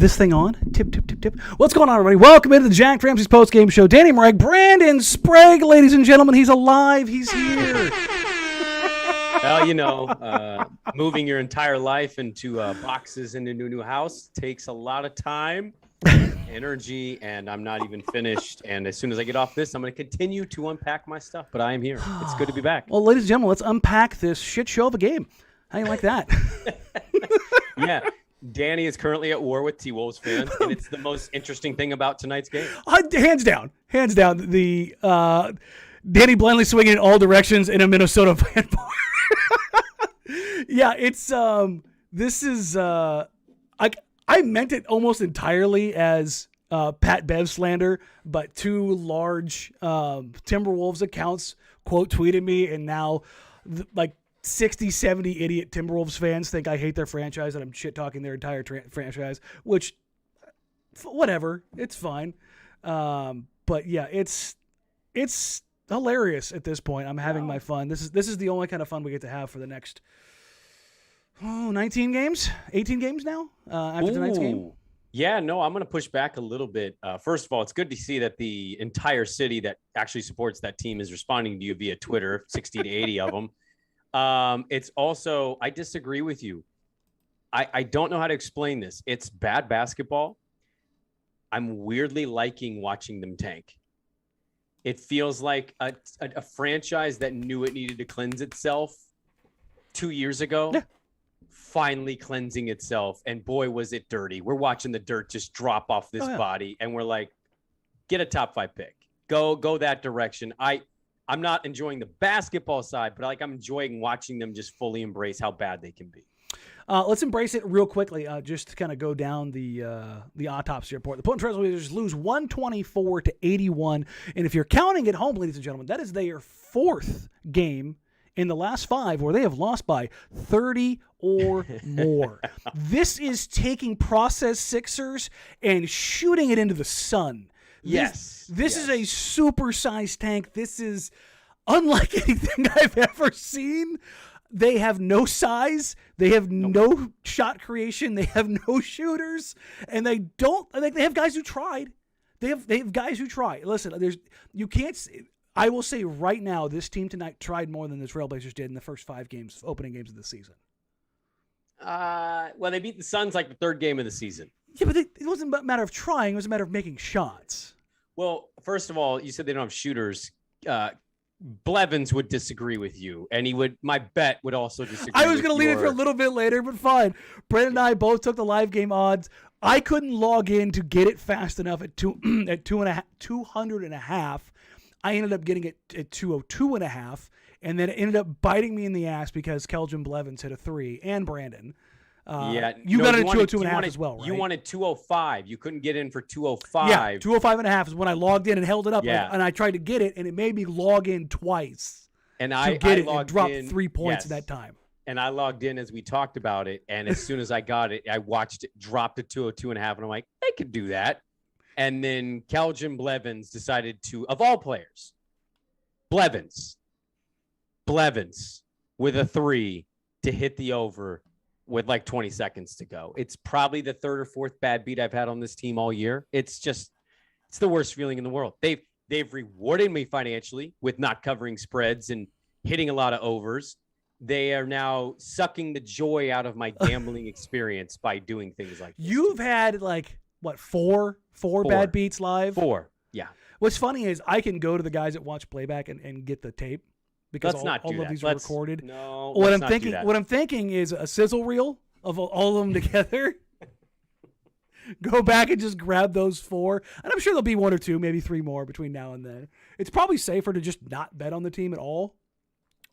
this thing on? Tip, tip, tip, tip. What's going on, everybody? Welcome into the Jack Ramsays post-game show. Danny Marang, Brandon Sprague, ladies and gentlemen. He's alive. He's here. Well, moving your entire life into boxes in a new house takes a lot of time, energy, and I'm not even finished. And as soon as I get off this, I'm going to continue to unpack my stuff. But I am here. It's good to be back. Well, ladies and gentlemen, let's unpack this shit show of a game. How do you like that? Yeah. Danny is currently at war with T-Wolves fans, and it's the most interesting thing about tonight's game. Hands down. The Danny blindly swinging in all directions in a Minnesota fan bar. Yeah, it's this is I meant it almost entirely as Pat Bev slander, but two large Timberwolves accounts quote tweeted me, and now like 60, 70 idiot Timberwolves fans think I hate their franchise and I'm shit talking their entire franchise, which whatever, it's fine. But yeah, it's hilarious at this point. I'm having my fun. This is the only kind of fun we get to have for the next 18 games now after tonight's game. Yeah, no, I'm going to push back a little bit. First of all, it's good to see that the entire city that actually supports that team is responding to you via Twitter, 60 to 80 of them. It's also, I disagree with you. I don't know how to explain this. It's bad basketball. I'm weirdly liking watching them tank. It feels like a franchise that knew it needed to cleanse itself 2 years ago, finally cleansing itself. And boy, was it dirty. We're watching the dirt just drop off this body. And we're like, get a top 5 pick. Go that direction. I'm not enjoying the basketball side, but I'm enjoying watching them just fully embrace how bad they can be. Let's embrace it real quickly, just to kind of go down the autopsy report. The Portland Trail Blazers lose 124-81, and if you're counting at home, ladies and gentlemen, that is their 4th game in the last 5 where they have lost by 30 or more. This is taking process Sixers and shooting it into the sun. This is a super-sized tank. This is unlike anything I've ever seen. They have no size. They have no shot creation. They have no shooters, and they have guys who tried. They have guys who try. Listen, I will say right now, this team tonight tried more than the Trailblazers did in the first 5 games, opening games of the season. Well, they beat the Suns like the 3rd game of the season. Yeah, but it wasn't a matter of trying. It was a matter of making shots. Well, first of all, you said they don't have shooters. Blevins would disagree with you, and my bet would also disagree. I was going to leave it for a little bit later, but fine. Brandon and I both took the live game odds. I couldn't log in to get it fast enough at 200.5. I ended up getting it at 202.5, and then it ended up biting me in the ass because Keldon Blevins hit a 3 and Brandon. You got it at 202.5 as well, right? You wanted 205. You couldn't get in for 205. Yeah, 205.5 is when I logged in and held it up. Yeah. And I tried to get it, and it made me log in twice. And I dropped 3 points in that time. And I logged in as we talked about it, and as soon as I got it, I watched it drop to 202.5, and I'm like, they could do that. And then Keldon Blevins decided to, of all players, Blevins with a 3 to hit the over with like 20 seconds to go. It's probably the 3rd or 4th bad beat I've had on this team all year. It's the worst feeling in the world. They've rewarded me financially with not covering spreads and hitting a lot of overs. They are now sucking the joy out of my gambling experience by doing things like this. You've had four bad beats live? 4, yeah. What's funny is I can go to the guys that watch playback and get the tape because all of these are recorded. No, what I'm thinking is a sizzle reel of all of them together. Go back and just grab those 4, and I'm sure there'll be 1 or 2, maybe 3 more between now and then. It's probably safer to just not bet on the team at all.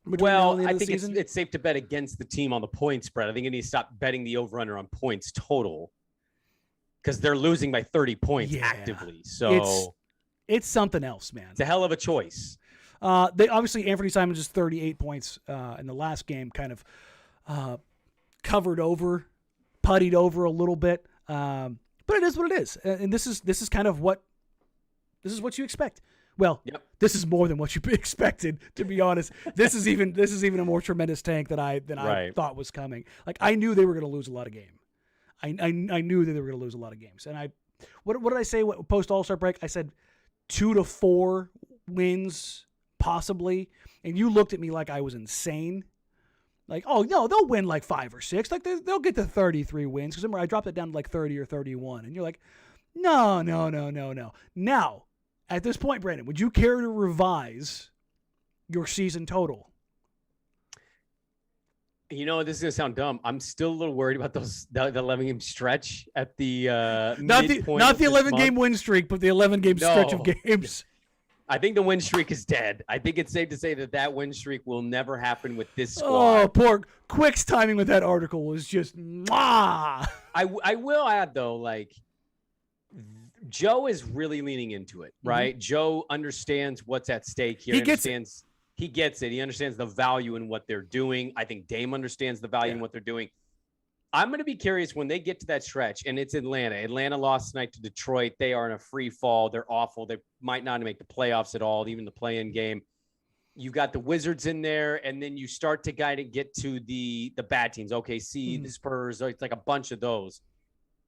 Well, I think it's safe to bet against the team on the point spread. I think you need to stop betting the over-under on points total because they're losing by 30 points actively. So it's something else, man. It's a hell of a choice. They obviously Anthony Simons just 38 points in the last game, kind of puttied over a little bit. But it is what it is, and this is kind of what you expect. Well, This is more than what you expected, to be honest. This is even a more tremendous tank than I thought was coming. Like, I knew they were going to lose a lot of game. I knew that they were going to lose a lot of games. And what did I say post All-Star break? I said 2 to 4 wins possibly, and you looked at me like I was insane. Like, oh no, they'll win like 5 or 6. Like they'll get to 33 wins. Because remember, I dropped it down to like 30 or 31, and you're like, no. Now, at this point, Brandon, would you care to revise your season total? You know, this is gonna sound dumb. I'm still a little worried about the 11-game stretch at the not the 11-game win streak, but the 11-game stretch of games. I think the win streak is dead. I think it's safe to say that win streak will never happen with this squad. Oh, poor Quick's timing with that article was just mwah. I will add though, like Joe is really leaning into it, right? Mm-hmm. Joe understands what's at stake here. He gets it. He understands the value in what they're doing. I think Dame understands the value in what they're doing. I'm going to be curious when they get to that stretch, and it's Atlanta. Atlanta lost tonight to Detroit. They are in a free fall. They're awful. They might not make the playoffs at all, even the play-in game. You got the Wizards in there, and then you start to get to the bad teams. OKC, the Spurs. It's like a bunch of those.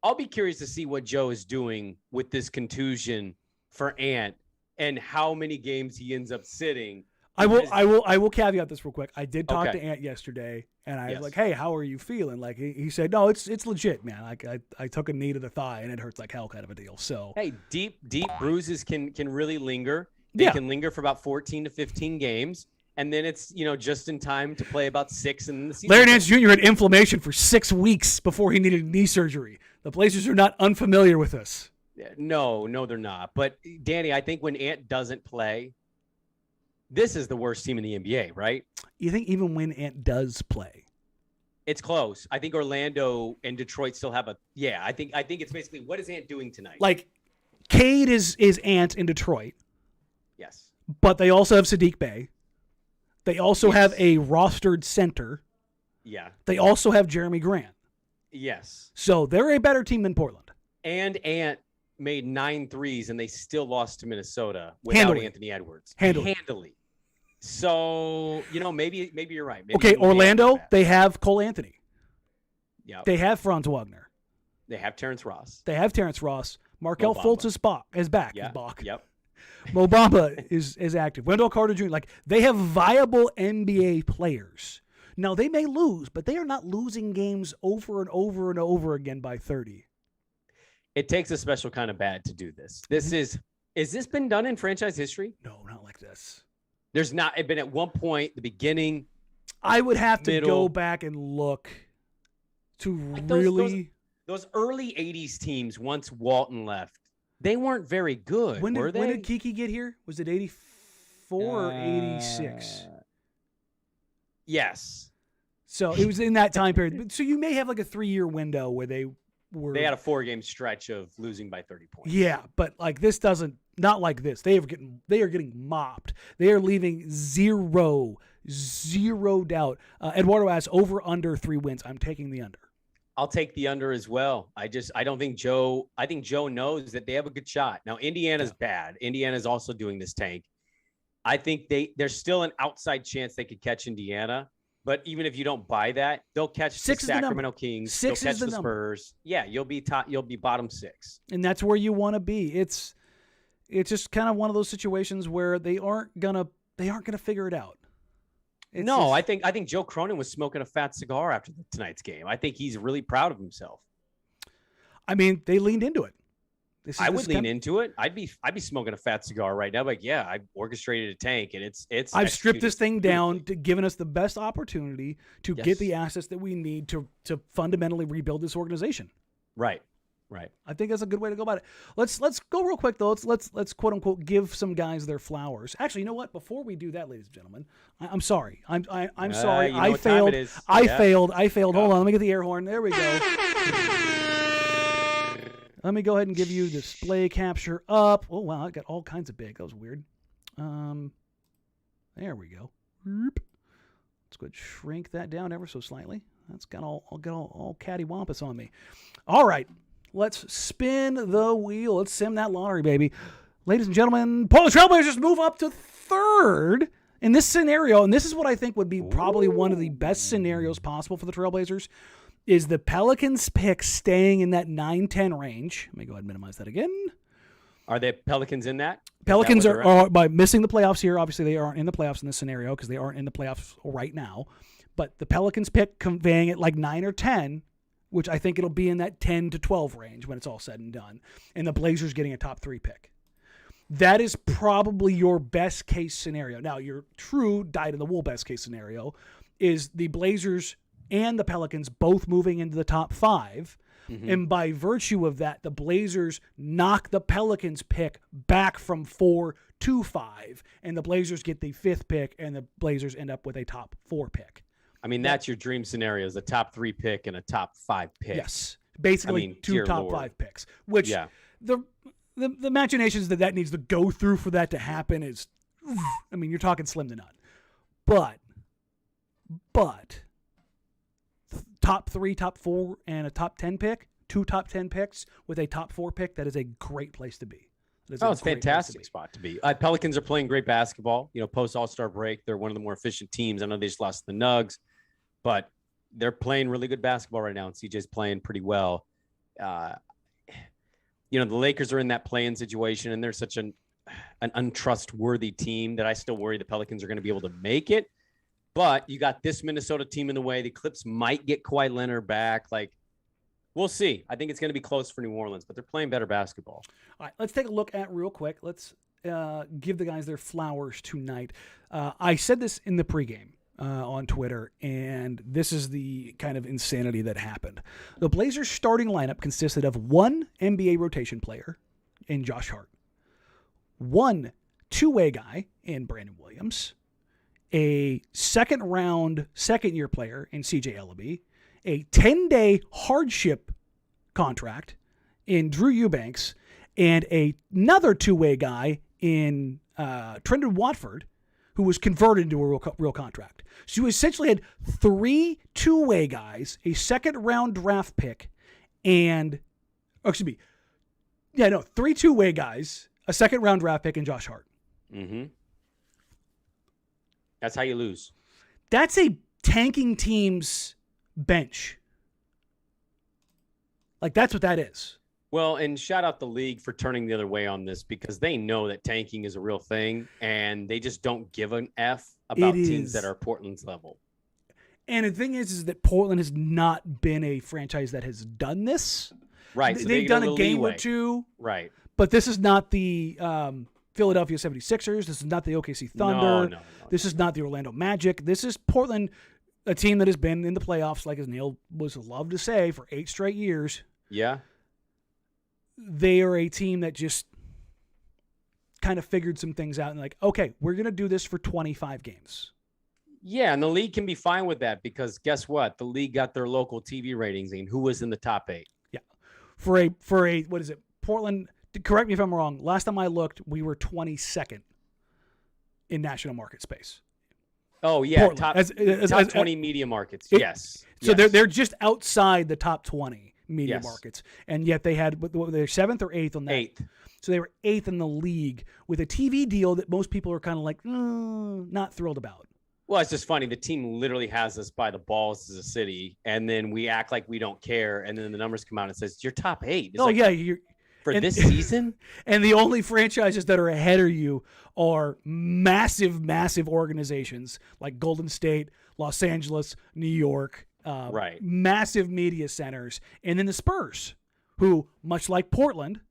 I'll be curious to see what Joe is doing with this contusion for Ant and how many games he ends up sitting. I will caveat this real quick. I did talk to Ant yesterday, and I was like, "Hey, how are you feeling?" Like he said, "No, it's legit, man. Like I took a knee to the thigh, and it hurts like hell, kind of a deal." So hey, deep bruises can really linger. They can linger for about 14 to 15 games, and then it's just in time to play about 6 in the season. Larry Nance Jr. had inflammation for 6 weeks before he needed knee surgery. The Blazers are not unfamiliar with this. No, they're not. But Danny, I think when Ant doesn't play, this is the worst team in the NBA, right? You think even when Ant does play? It's close. I think Orlando and Detroit still have I think it's basically, what is Ant doing tonight? Like, Cade is Ant in Detroit. Yes. But they also have Sadiq Bey. They also have a rostered center. Yeah. They also have Jeremy Grant. Yes. So they're a better team than Portland. And Ant made 9 threes, and they still lost to Minnesota without Anthony Edwards. Handily. So, maybe you're right. Maybe Orlando, they have Cole Anthony. Yeah. They have Franz Wagner. They have Terrence Ross. Markelle Fultz is back. Yep. Mo Bamba is active. Wendell Carter Jr. Like, they have viable NBA players. Now, they may lose, but they are not losing games over and over and over again by 30. It takes a special kind of bad to do this. Has this been done in franchise history? No, not like this. There's not been at one point, the beginning. I would have to go back and look to really. Those early 80s teams, once Walton left, they weren't very good, were they? When did Kiki get here? Was it 84 or 86? Yes. So it was in that time period. So you may have like a 3-year window where they had a 4-game stretch of losing by 30 points. Yeah, but like this not like this. They are getting mopped. They are leaving zero doubt. Eduardo asks over under 3 wins. I'm taking the under. I'll take the under as well. I think Joe knows that they have a good shot. Now Indiana's bad. Indiana's also doing this tank. I think there's still an outside chance they could catch Indiana. But even if you don't buy that, they'll catch the Sacramento Kings. 6 they'll is catch the the Spurs. Yeah, you'll be top. You'll be bottom 6. And that's where you want to be. It's just kind of one of those situations where they aren't gonna figure it out. I think Joe Cronin was smoking a fat cigar after tonight's game. I think he's really proud of himself. I mean, they leaned into it. I would lean into it. I'd be smoking a fat cigar right now. Like, yeah, I orchestrated a tank, and it's. I've stripped this thing down to giving us the best opportunity to get the assets that we need to fundamentally rebuild this organization. Right. I think that's a good way to go about it. Let's go real quick though. Let's quote unquote give some guys their flowers. Actually, you know what? Before we do that, ladies and gentlemen, I'm sorry. I'm sorry. I failed. I failed. Hold on. Let me get the air horn. There we go. Let me go ahead and give you display capture up. Oh, wow, I got all kinds of big. That was weird. There we go. Let's go ahead and shrink that down ever so slightly. That's got all cattywampus on me. All right, let's spin the wheel. Let's sim that lottery, baby. Ladies and gentlemen, Portland Trailblazers move up to 3rd in this scenario, and this is what I think would be probably one of the best scenarios possible for the Trailblazers. Is the Pelicans pick staying in that 9-10 range? Let me go ahead and minimize that again. Are the Pelicans in that? Pelicans are by missing the playoffs here. Obviously, they aren't in the playoffs in this scenario because they aren't in the playoffs right now. But the Pelicans pick conveying it like 9 or 10, which I think it'll be in that 10 to 12 range when it's all said and done. And the Blazers getting a top 3 pick. That is probably your best case scenario. Now, your true dyed-in-the-wool best case scenario is the Blazers and the Pelicans both moving into the top 5. Mm-hmm. And by virtue of that, the Blazers knock the Pelicans pick back from 4 to 5. And the Blazers get the 5th pick, and the Blazers end up with a top 4 pick. I mean, that's your dream scenario, is a top 3 pick and a top 5 pick. Yes. Basically, 2 top 5 picks. Which the imaginations that needs to go through for that to happen is, I mean, you're talking slim to none. But top 3, top 4, and a top 10 pick, 2 top 10 picks with a top 4 pick, that is a great place to be. It's a fantastic spot to be. Pelicans are playing great basketball. Post All-Star break, they're one of the more efficient teams. I know they just lost to the Nugs, but they're playing really good basketball right now, and CJ's playing pretty well. The Lakers are in that play-in situation, and they're such an untrustworthy team that I still worry the Pelicans are going to be able to make it. But you got this Minnesota team in the way. The Clips might get Kawhi Leonard back. We'll see. I think it's going to be close for New Orleans, but they're playing better basketball. All right, let's take a look at real quick. Let's give the guys their flowers tonight. I said this in the pregame on Twitter, and this is the kind of insanity that happened. The Blazers' starting lineup consisted of 1 NBA rotation player in Josh Hart, 1 two-way guy in Brandon Williams, a second-year player in CJ Ellaby, a 10-day hardship contract in Drew Eubanks, and another two-way guy in Trendon Watford, who was converted into a real contract. So you essentially had 3 two-way guys, a second-round draft pick, and 3 two-way guys, a second-round draft pick, and Josh Hart. Mm-hmm. That's how you lose. That's a tanking team's bench. That's what that is. Well, and shout out the league for turning the other way on this, because they know that tanking is a real thing, and they just don't give an F about teams that are Portland's level. And the thing is that Portland has not been a franchise that has done this. Right. So they've done a game or two. Right. But this is not the Philadelphia 76ers. This is not the OKC Thunder. No. This is not the Orlando Magic. This is Portland, a team that has been in the playoffs, like as Neil was loved to say, for 8 straight years. Yeah. They are a team that just kind of figured some things out and okay, we're going to do this for 25 games. Yeah, and the league can be fine with that, because guess what? The league got their local TV ratings, and who was in the top 8? Yeah. For a what is it? Portland, correct me if I'm wrong, last time I looked, we were 22nd in national market space. Oh, yeah, Portland, top 20 media markets. Yes. So they're just outside the top 20 media markets, and yet they're 7th or 8th on that. 8th. So they were 8th in the league with a TV deal that most people are kind of not thrilled about. Well, it's just funny. The team literally has us by the balls as a city, and then we act like we don't care, and then the numbers come out and it says you're top 8. It's this season. And the only franchises that are ahead of you are massive, massive organizations like Golden State, Los Angeles, New York, right? Massive media centers, and then the Spurs, who, much like Portland,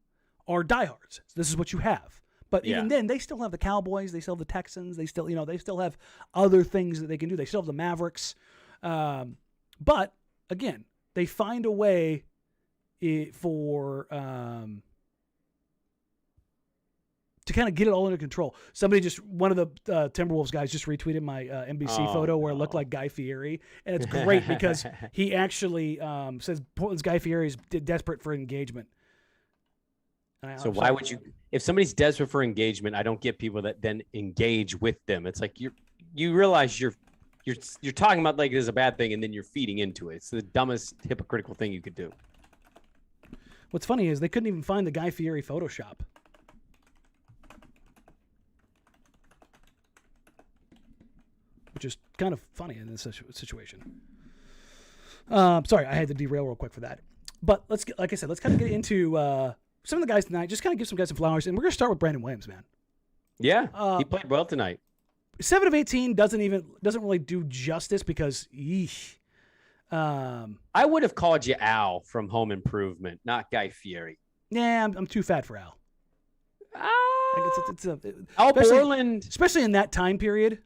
are diehards. This is what you have. But even then, they still have the Cowboys. They still have the Texans. They still, they still have other things that they can do. They still have the Mavericks. But again, they find a way for to kind of get it all under control. One of the Timberwolves guys just retweeted my NBC photo where it looked like Guy Fieri, and it's great because he actually says Portland's Guy Fieri is desperate for engagement. So why would you, if somebody's desperate for engagement, I don't get people that then engage with them. It's like you realize you're talking about like it is a bad thing, and then you're feeding into it. It's the dumbest hypocritical thing you could do. What's funny is they couldn't even find the Guy Fieri Photoshop. Which is kind of funny in this situation. Sorry, I had to derail real quick for that. But like I said, let's kind of get into some of the guys tonight. Just kind of give some guys some flowers, and we're going to start with Brandon Williams, man. Yeah, he played well tonight. 7 of 18 doesn't really do justice because, I would have called you Al from Home Improvement, not Guy Fieri. Yeah, I'm too fat for Al. Al Borland, especially in that time period.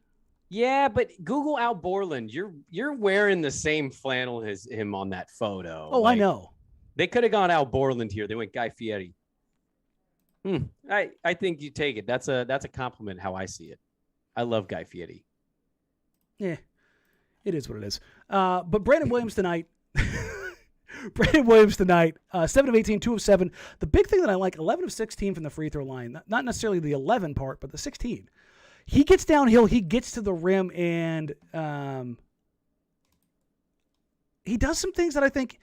Yeah, but Google Al Borland. You're wearing the same flannel as him on that photo. Oh, I know. They could have gone Al Borland here. They went Guy Fieri. I think you take it. That's a compliment how I see it. I love Guy Fieri. Yeah, it is what it is. But Brandon Williams tonight. 7 of 18, 2 of 7. The big thing that I like, 11 of 16 from the free throw line. Not necessarily the 11 part, but the 16. He gets downhill, he gets to the rim, and he does some things that I think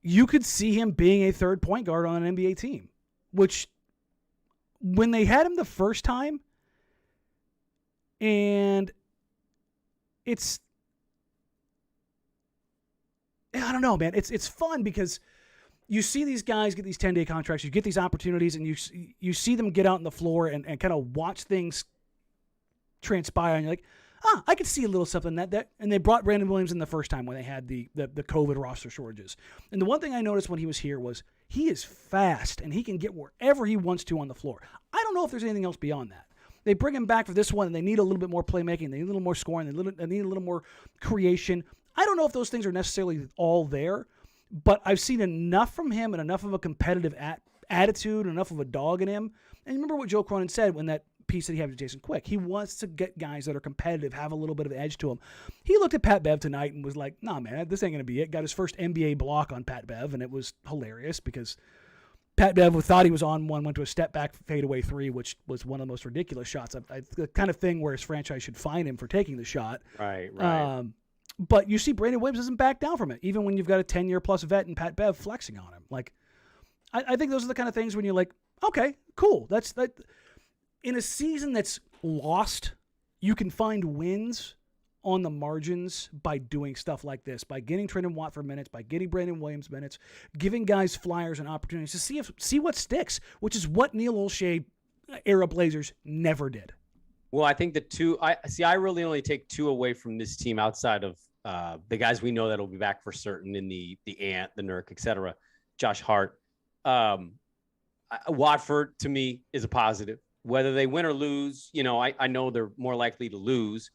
you could see him being a third point guard on an NBA team, which when they had him the first time, and I don't know, man. It's fun because you see these guys get these 10-day contracts, you get these opportunities, and you see them get out on the floor and kind of watch things transpire, and you're like, I could see a little something that. And they brought Brandon Williams in the first time when they had the COVID roster shortages. And the one thing I noticed when he was here was he is fast and he can get wherever he wants to on the floor. I don't know if there's anything else beyond that. They bring him back for this one, and they need a little bit more playmaking. They need a little more scoring. They need a little more creation. I don't know if those things are necessarily all there, but I've seen enough from him and enough of a competitive attitude, enough of a dog in him. And remember what Joe Cronin said when that piece that he had with Jason Quick. He wants to get guys that are competitive, have a little bit of edge to them. He looked at Pat Bev tonight and was like, nah, man, this ain't going to be it. Got his first NBA block on Pat Bev, and it was hilarious because Pat Bev thought he was on one, went to a step-back fadeaway three, which was one of the most ridiculous shots. The kind of thing where his franchise should fine him for taking the shot. Right. But you see Brandon Williams doesn't back down from it, even when you've got a 10-year-plus vet and Pat Bev flexing on him. Like, I think those are the kind of things when you're like, okay, cool. That. In a season that's lost, you can find wins on the margins by doing stuff like this, by getting Trendon Watford minutes, by getting Brandon Williams minutes, giving guys flyers and opportunities to see what sticks, which is what Neil Olshey era Blazers never did. Well, I think I really only take 2 away from this team outside of the guys we know that'll be back for certain in the Ant, the Nurk, etc. Josh Hart. Watford to me is a positive. Whether they win or lose, I know they're more likely to lose,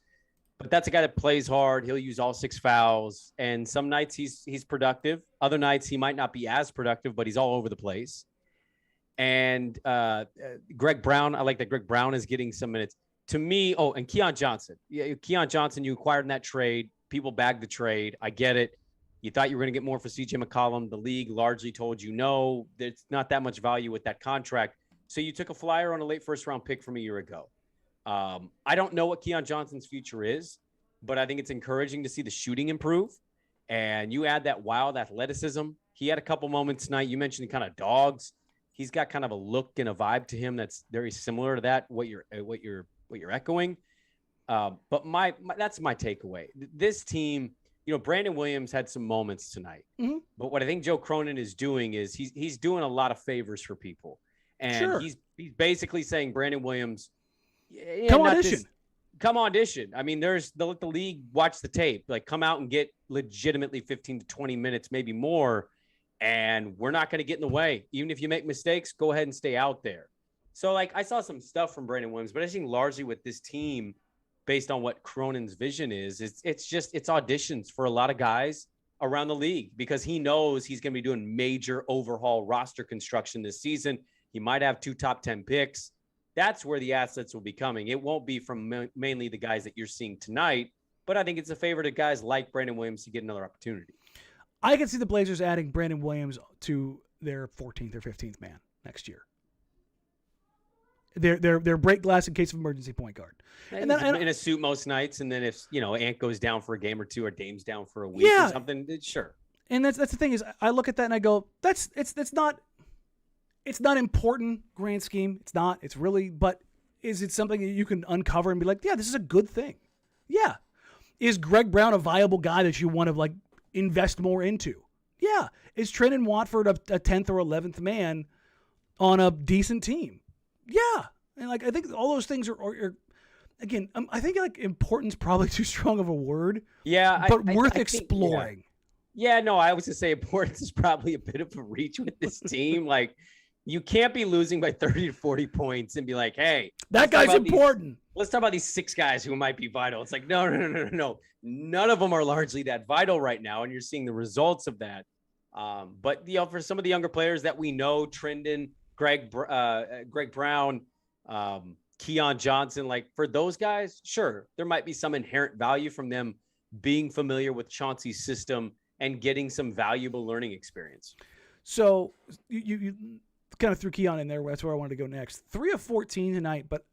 but that's a guy that plays hard. He'll use all 6 fouls, and some nights he's productive. Other nights he might not be as productive, but he's all over the place. And Greg Brown, I like that Greg Brown is getting some minutes. To me, and Keon Johnson. Yeah, Keon Johnson, you acquired in that trade. People bagged the trade. I get it. You thought you were going to get more for CJ McCollum. The league largely told you no, there's not that much value with that contract. So you took a flyer on a late first-round pick from a year ago. I don't know what Keon Johnson's future is, but I think it's encouraging to see the shooting improve. And you add that wild athleticism. He had a couple moments tonight. You mentioned kind of dogs. He's got kind of a look and a vibe to him that's very similar to that. What you're echoing. But that's my takeaway. This team, Brandon Williams had some moments tonight. Mm-hmm. But what I think Joe Cronin is doing is he's doing a lot of favors for people. And sure. He's basically saying, Brandon Williams, come audition. I mean, they'll let the league watch the tape, like come out and get legitimately 15 to 20 minutes, maybe more. And we're not going to get in the way. Even if you make mistakes, go ahead and stay out there. So I saw some stuff from Brandon Williams, but I think largely with this team, based on what Cronin's vision is, it's auditions for a lot of guys around the league because he knows he's going to be doing major overhaul roster construction this season. He might have 2 top 10 picks. That's where the assets will be coming. It won't be from mainly the guys that you're seeing tonight, but I think it's a favor to guys like Brandon Williams to get another opportunity. I can see the Blazers adding Brandon Williams to their 14th or 15th man next year. Their break glass in case of emergency point guard. And then in a suit most nights, and then if Ant goes down for a game or 2 or Dame's down for a week or something, sure. And that's the thing is I look at that and I go, it's not important grand scheme. It's not. It's really, but is it something that you can uncover and be like, yeah, this is a good thing? Yeah. Is Greg Brown a viable guy that you want to invest more into? Yeah. Is Trendon Watford a 10th or 11th man on a decent team? Yeah. And like, I think all those things are again, I think like importance probably too strong of a word. Yeah. But worth think, exploring. Yeah, no, I was going to say importance is probably a bit of a reach with this team. Like, you can't be losing by 30 to 40 points and be like, hey, that guy's important. Let's talk about these 6 guys who might be vital. It's like, no. None of them are largely that vital right now. And you're seeing the results of that. But, for some of the younger players that we know, Trendon, Greg Brown, Keon Johnson, like for those guys, sure, there might be some inherent value from them being familiar with Chauncey's system and getting some valuable learning experience. So you kind of threw Keon in there. That's where I wanted to go next. 3 of 14 tonight, but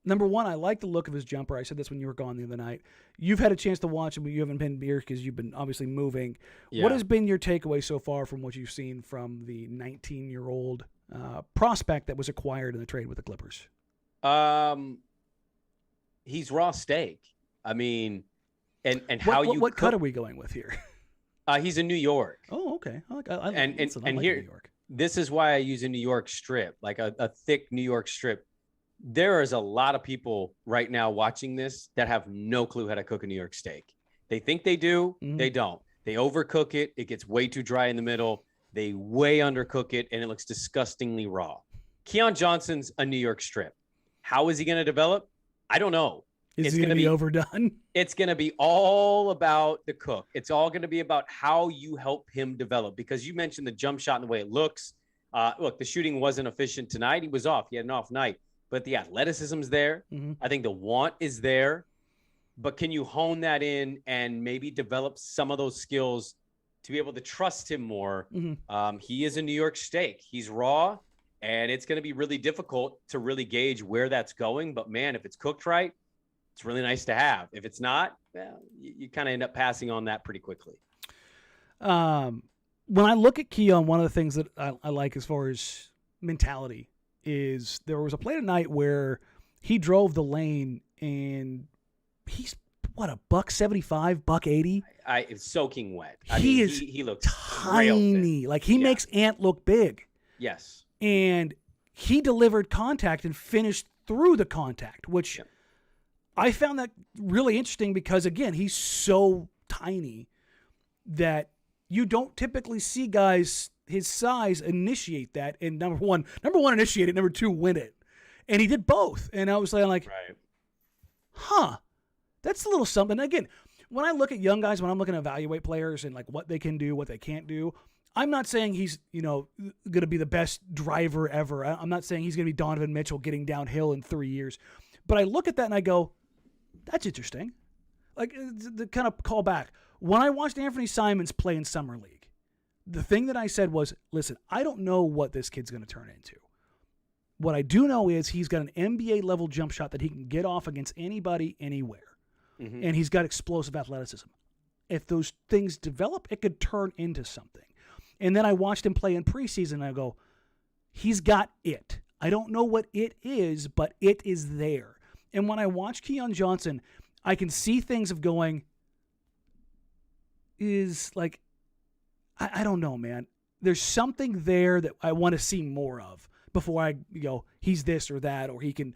number one, I like the look of his jumper. I said this when you were gone the other night. You've had a chance to watch him, but you haven't been here because you've been obviously moving. Yeah. What has been your takeaway so far from what you've seen from the 19-year-old prospect that was acquired in the trade with the Clippers? He's raw steak. I mean, and what cut are we going with here? He's in New York. Oh, okay. I like here, New York. This is why I use a New York strip, like a thick New York strip. There is a lot of people right now watching this that have no clue how to cook a New York steak. They think they do. Mm-hmm. They don't. They overcook it. It gets way too dry in the middle. They way undercook it, and it looks disgustingly raw. Keon Johnson's a New York strip. How is he going to develop? I don't know. Is it going to be overdone? It's going to be all about the cook. It's all going to be about how you help him develop, because you mentioned the jump shot and the way it looks. Look, the shooting wasn't efficient tonight. He was off. He had an off night. But the athleticism's there. Mm-hmm. I think the want is there. But can you hone that in and maybe develop some of those skills to be able to trust him more? Mm-hmm. He is a New York steak. He's raw, and it's going to be really difficult to really gauge where that's going. But, man, if it's cooked right, it's really nice to have. If it's not, well, you kind of end up passing on that pretty quickly. When I look at Keon, one of the things that I like as far as mentality is there was a play tonight where he drove the lane and he's $175, $180. It's soaking wet. He looks tiny. Like he makes Ant look big. Yes. And he delivered contact and finished through the contact, which I found that really interesting because, again, he's so tiny that you don't typically see guys his size initiate that, and number one initiate it, number two win it, and he did both. And I was like, right. That's a little something. Again, when I look at young guys, when I'm looking to evaluate players and like what they can do, what they can't do, I'm not saying he's going to be the best driver ever. I'm not saying he's going to be Donovan Mitchell getting downhill in 3 years, but I look at that and I go, that's interesting. Like the kind of call back when I watched Anthony Simons play in Summer League. The thing that I said was, listen, I don't know what this kid's going to turn into. What I do know is he's got an NBA-level jump shot that he can get off against anybody, anywhere. Mm-hmm. And he's got explosive athleticism. If those things develop, it could turn into something. And then I watched him play in preseason, and I go, he's got it. I don't know what it is, but it is there. And when I watch Keon Johnson, I can see things of going, is like, I don't know, man. There's something there that I want to see more of before I go, he's this or that, or he can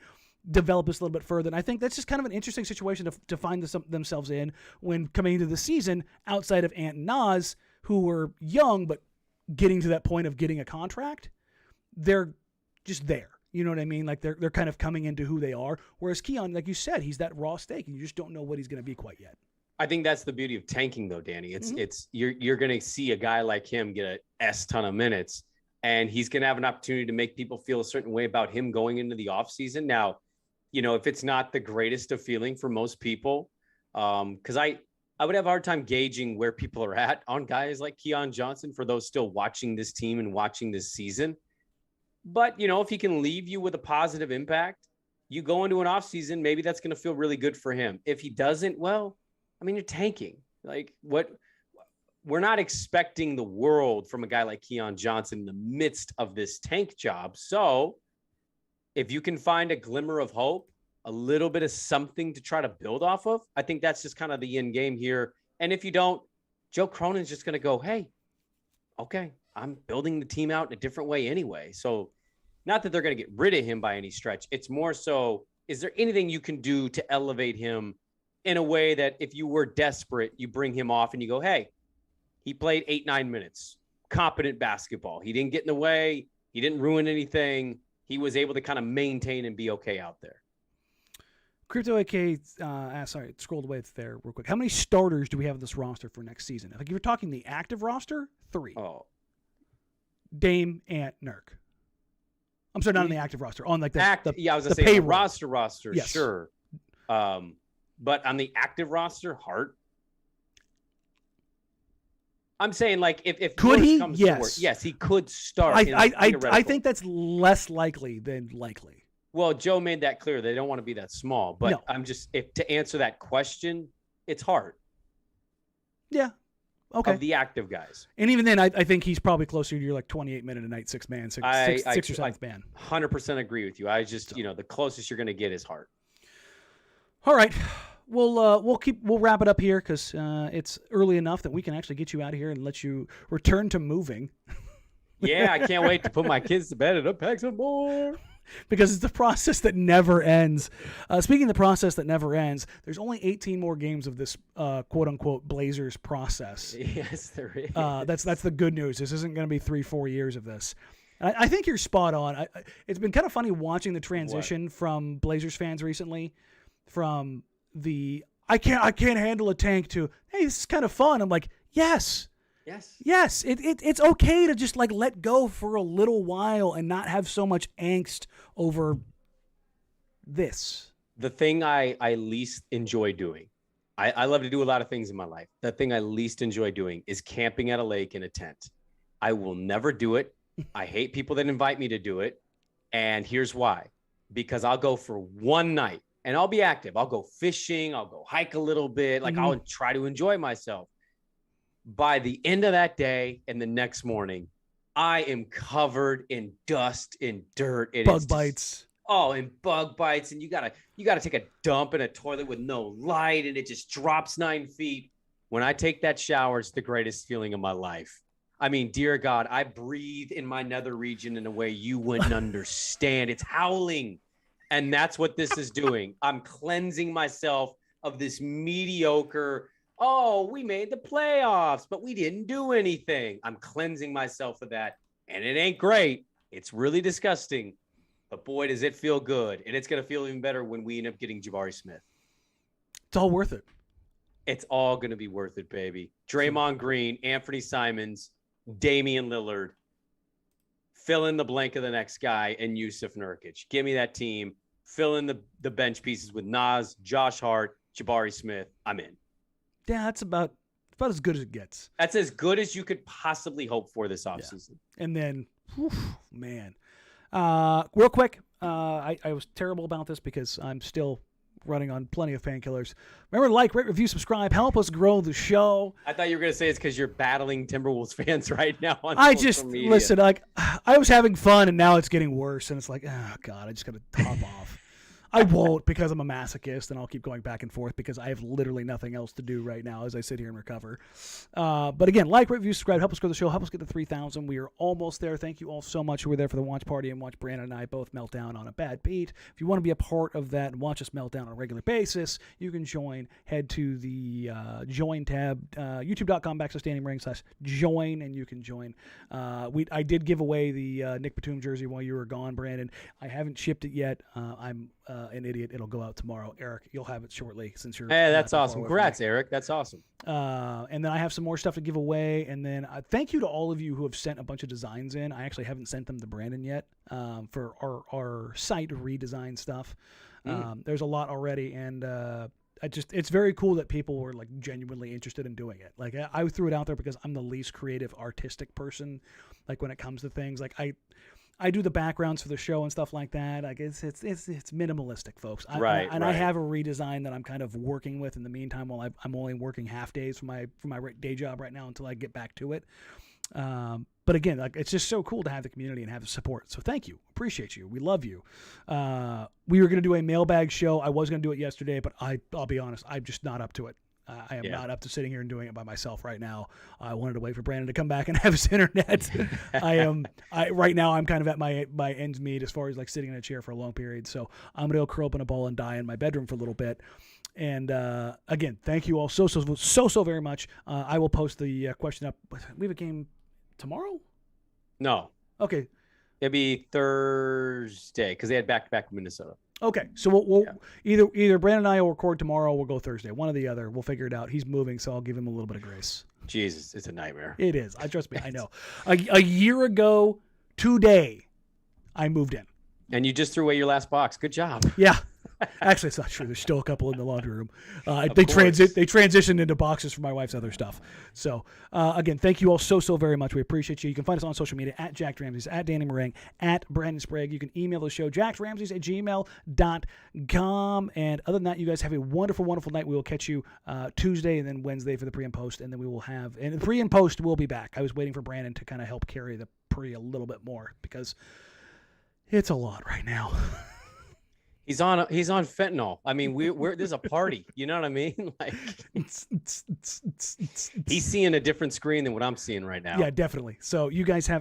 develop this a little bit further. And I think that's just kind of an interesting situation to find themselves in when coming into the season outside of Ant and Nas, who were young but getting to that point of getting a contract. They're just there. You know what I mean? Like they're kind of coming into who they are. Whereas Keon, like you said, he's that raw steak, and you just don't know what he's going to be quite yet. I think that's the beauty of tanking, though, Danny. It's you're going to see a guy like him get a S ton of minutes, and he's going to have an opportunity to make people feel a certain way about him going into the offseason. Now, if it's not the greatest of feeling for most people, because I would have a hard time gauging where people are at on guys like Keon Johnson for those still watching this team and watching this season. But, if he can leave you with a positive impact, you go into an offseason, maybe that's going to feel really good for him. If he doesn't, well, I mean, you're tanking. Like we're not expecting the world from a guy like Keon Johnson in the midst of this tank job. So if you can find a glimmer of hope, a little bit of something to try to build off of, I think that's just kind of the end game here And if you don't, Joe Cronin's just going to go, hey, okay, I'm building the team out in a different way anyway. So not that they're going to get rid of him by any stretch. It's more so, is there anything you can do to elevate him in a way that if you were desperate, you bring him off and you go, hey, he played 8-9 minutes, competent basketball. He didn't get in the way. He didn't ruin anything. He was able to kind of maintain and be okay out there. Crypto AK, sorry, scrolled away there real quick. How many starters do we have in this roster for next season? Like, if you're talking the active roster, 3. Oh, Dame, Ant, Nurk. I'm sorry, not on the active roster. On like the I was going to say payroll. roster, yes. Sure. But on the active roster, Hart. I'm saying, like, if could he? Comes yes, forward, yes, he could start. I think that's less likely than likely. Well, Joe made that clear. They don't want to be that small. But no. I'm just to answer that question, it's Hart. Yeah. Okay. Of the active guys. And even then, I think he's probably closer to your like 28-minute a night, 6-man, six or 7th man. 100% agree with you. I just, the closest you're going to get is Hart. All right. We'll wrap it up here because it's early enough that we can actually get you out of here and let you return to moving. Yeah, I can't wait to put my kids to bed and unpack some more. Because it's the process that never ends. Speaking of the process that never ends, there's only 18 more games of this quote-unquote Blazers process. Yes, there is. That's the good news. This isn't going to be 3-4 years of this. I think you're spot on. It's been kind of funny watching the transition from Blazers fans recently from the I can't handle a tank to, hey, this is kind of fun. I'm like, yes. It's okay to just like let go for a little while and not have so much angst over this. The thing I least enjoy doing, I love to do a lot of things in my life. The thing I least enjoy doing is camping at a lake in a tent. I will never do it. I hate people that invite me to do it. And here's why. Because I'll go for one night and I'll be active. I'll go fishing. I'll go hike a little bit. Like I'll try to enjoy myself. By the end of that day and the next morning, I am covered in dust and dirt. Bug bites. And bug bites. And you gotta take a dump in a toilet with no light, and it just drops 9 feet. When I take that shower, it's the greatest feeling of my life. I mean, dear God, I breathe in my nether region in a way you wouldn't understand. It's howling. And that's what this is doing. I'm cleansing myself of this mediocre, oh, we made the playoffs, but we didn't do anything. I'm cleansing myself of that. And it ain't great. It's really disgusting. But boy, does it feel good. And it's going to feel even better when we end up getting Jabari Smith. It's all worth it. It's all going to be worth it, baby. Draymond Green, Anthony Simons, Damian Lillard, fill in the blank of the next guy, and Yusuf Nurkic. Give me that team. Fill in the bench pieces with Nas, Josh Hart, Jabari Smith. I'm in. Yeah, that's about as good as it gets. That's as good as you could possibly hope for this offseason. Yeah. And then, man. Real quick, I was terrible about this because I'm still running on plenty of painkillers. Remember to like, rate, review, subscribe. Help us grow the show. I thought you were going to say it's because you're battling Timberwolves fans right now on social media. Listen, like, I was having fun, and now it's getting worse. And it's like, oh, God, I just got to hop off. I won't because I'm a masochist, and I'll keep going back and forth because I have literally nothing else to do right now as I sit here and recover. But again, like, review, subscribe, help us grow the show, help us get to 3,000. We are almost there. Thank you all so much who were there for the watch party and watch Brandon and I both melt down on a bad beat. If you want to be a part of that and watch us melt down on a regular basis, you can join. Head to the join tab, youtube.com/Danny Marang/join, and you can join. I did give away the Nick Batum jersey while you were gone, Brandon. I haven't shipped it yet. I'm an idiot. It'll go out tomorrow. Eric, you'll have it shortly since you're. Hey, that's awesome. Congrats, Eric. That's awesome. And then I have some more stuff to give away. And then thank you to all of you who have sent a bunch of designs in. I actually haven't sent them to Brandon yet for our site redesign stuff. There's a lot already, and it's very cool that people were like genuinely interested in doing it. Like I threw it out there because I'm the least creative, artistic person. Like when it comes to things, like I do the backgrounds for the show and stuff like that. Like it's minimalistic, folks. Right. I have a redesign that I'm kind of working with in the meantime while I'm only working half days for my day job right now until I get back to it. But again, like it's just so cool to have the community and have the support. So thank you, appreciate you, we love you. We were gonna do a mailbag show. I was gonna do it yesterday, but I'll be honest, I'm just not up to it. I am not up to sitting here and doing it by myself right now. I wanted to wait for Brandon to come back and have his internet. Right now I'm kind of at my ends meet as far as like sitting in a chair for a long period. So I'm going to go curl up in a ball and die in my bedroom for a little bit. And again, thank you all so very much. I will post the question up. We have a game tomorrow? No. Okay. It'd be Thursday because they had back-to-back Minnesota. Okay, so we'll either Brandon and I will record tomorrow or we'll go Thursday. One or the other. We'll figure it out. He's moving, so I'll give him a little bit of grace. Jesus, it's a nightmare. It is. Trust me, I know. A year ago today, I moved in. And you just threw away your last box. Good job. Yeah. Actually, it's not true. There's still a couple in the laundry room. They transitioned into boxes for my wife's other stuff. So, again, thank you all so very much. We appreciate you. You can find us on social media at Jack Ramsays, at Danny Marang, at Brandon Sprague. You can email the show, jacksramsays@gmail.com. And other than that, you guys have a wonderful, wonderful night. We will catch you Tuesday and then Wednesday for the pre and post. And then we will have, and the pre and post will be back. I was waiting for Brandon to kind of help carry the pre a little bit more because it's a lot right now. He's on fentanyl. I mean, there's a party. You know what I mean? Like he's seeing a different screen than what I'm seeing right now. Yeah, definitely. So you guys have